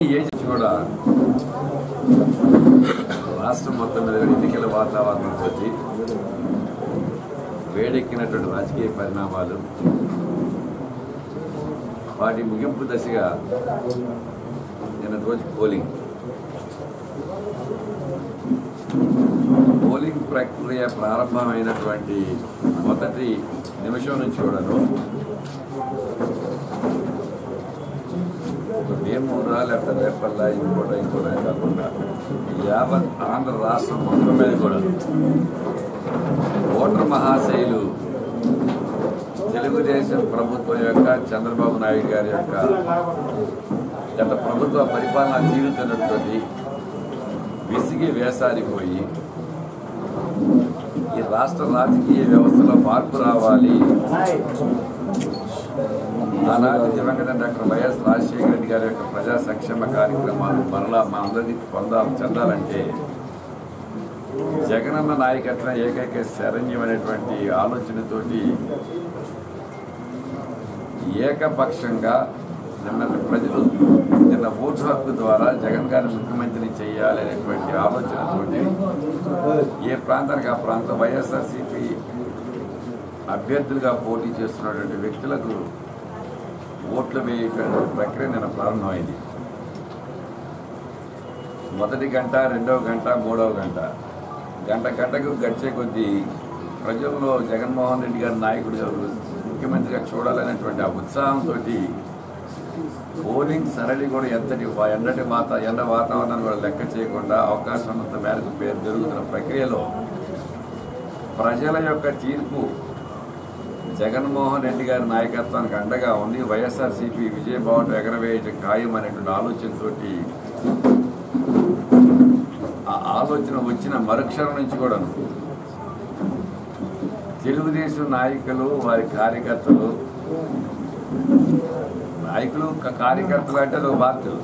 Agency కూడా రాష్ట్రం మొత్తం మీద ఎన్నికల వాతావరణంతో వేడెక్కినటువంటి రాజకీయ పరిణామాలు వాటి ముగింపు దశగా నిన్న రోజు పోలింగ్ ప్రక్రియ ప్రారంభమైనటువంటి మొదటి నిమిషం నుంచి కూడాను వేమూరా లేకపోతే రేపల్లా ఇంకోటి కాకుండా యావత్ ఆంధ్ర రాష్ట్రం మొత్తం మీద కూడా ఓటర్ మహాశైలు తెలుగుదేశం ప్రభుత్వం యొక్క చంద్రబాబు నాయుడు గారి యొక్క గత ప్రభుత్వ పరిపాలన తీరుతున్నటువంటి విసిగి వేసారిపోయి ఈ రాష్ట్ర రాజకీయ వ్యవస్థలో మార్పు రావాలి, ఆనాటి దివంగత డాక్టర్ వైఎస్ రాజశేఖర రెడ్డి గారి యొక్క ప్రజా సంక్షేమ కార్యక్రమాలు మరలా మా అందరినీ చెందాలంటే జగనన్న నాయకత్వం ఏకైక శరణ్యం అనేటువంటి ఆలోచనతోటి ఏకపక్షంగా ప్రజలు నిన్న ఓటు హక్కు ద్వారా జగన్ గారిని ముఖ్యమంత్రిని చేయాలనేటువంటి ఆలోచనతోటి ఏ ప్రాంతానికి ఆ ప్రాంతం వైఎస్ఆర్సీపీ అభ్యర్థులుగా పోటీ చేస్తున్నటువంటి వ్యక్తులకు ఓట్లు వేయటువంటి ప్రక్రియ నిన్న ప్రారంభమైంది. మొదటి గంట, రెండవ గంట, మూడవ గంట, గంటకు గడిచే కొద్దీ ప్రజల్లో జగన్మోహన్ రెడ్డి గారి నాయకుడు ముఖ్యమంత్రిగా చూడాలనేటువంటి ఆ ఉత్సాహంతో పోలింగ్ సరళి కూడా ఎండ వాతావరణాన్ని కూడా లెక్క చేయకుండా అవకాశం ఉన్నంత మేరకు జరుగుతున్న ప్రక్రియలో ప్రజల యొక్క తీర్పు జగన్మోహన్ రెడ్డి గారి నాయకత్వానికి అండగా ఉంది. వైఎస్ఆర్సీపీ విజయబావుట ఎగరవేయటం ఖాయం అనేటువంటి ఆలోచనతో ఆ ఆలోచన వచ్చిన మరుక్షణం నుంచి కూడాను తెలుగుదేశం నాయకులు, వారి కార్యకర్తలు అంటే ఒక బాధ్యతలు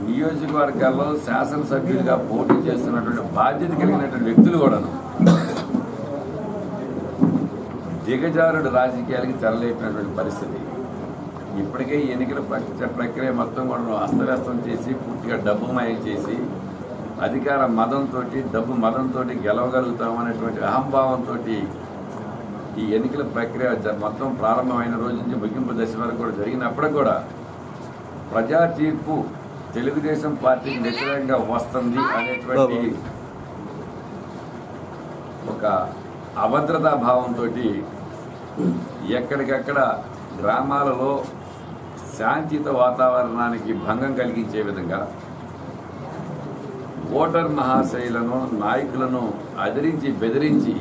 నియోజకవర్గాల్లో శాసనసభ్యులుగా పోటీ చేస్తున్నటువంటి బాధ్యత కలిగినటువంటి వ్యక్తులు కూడాను దిగజారుడు రాజకీయాలకి తెరలేపినటువంటి పరిస్థితి. ఇప్పటికే ఎన్నికల ప్రక్రియ మొత్తం కూడా అస్తవ్యస్తం చేసి పూర్తిగా డబ్బుమయం చేసి అధికార మదంతో డబ్బు మదంతో గెలవగలుగుతామనేటువంటి అహంభావంతో ఈ ఎన్నికల ప్రక్రియ మొత్తం ప్రారంభమైన రోజు నుంచి ముగింపు దశ వరకు కూడా జరిగినప్పటికి కూడా ప్రజా తీర్పు తెలుగుదేశం పార్టీకి వ్యతిరేకంగా వస్తుంది అనేటువంటి ఒక అభద్రతా భావంతో ఎక్కడికక్కడ గ్రామాలలో శాంతియుత వాతావరణానికి భంగం కలిగించే విధంగా ఓటర్ మహాశైలను, నాయకులను అదిరించి బెదిరించి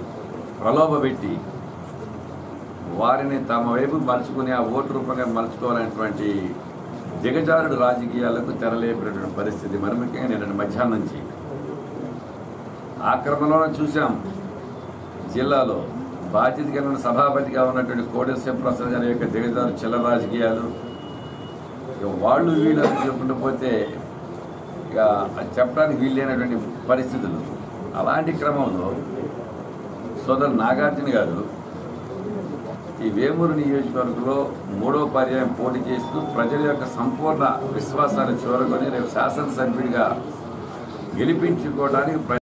ప్రలోభపెట్టి వారిని తమ వైపు మలుచుకుని ఆ ఓటు రూపంగా మలుచుకోవాలనేటువంటి దిగజారుడు రాజకీయాలకు తెరలేపినటువంటి పరిస్థితి. మరి ముఖ్యంగా నిన్న మధ్యాహ్నం నుంచి ఆ క్రమంలో చూసాం. జిల్లాలో బాధ్యత కలిగిన సభాపతిగా ఉన్నటువంటి కోడెల శివప్రసాద్ గారి యొక్క దిగజారు చిల్లర రాజకీయాలు, వాళ్ళు వీళ్ళు చెప్పుకుంటూ పోతే ఇక చెప్పడానికి వీళ్ళైనటువంటి పరిస్థితులు. అలాంటి క్రమంలో సోదరు నాగార్జున గారు ఈ వేమూరు నియోజకవర్గంలో 3వ పర్యాయం పోటీ చేస్తూ ప్రజల యొక్క సంపూర్ణ విశ్వాసాన్ని చూరగొని రేపు శాసనసభ్యుడిగా గెలిపించుకోవడానికి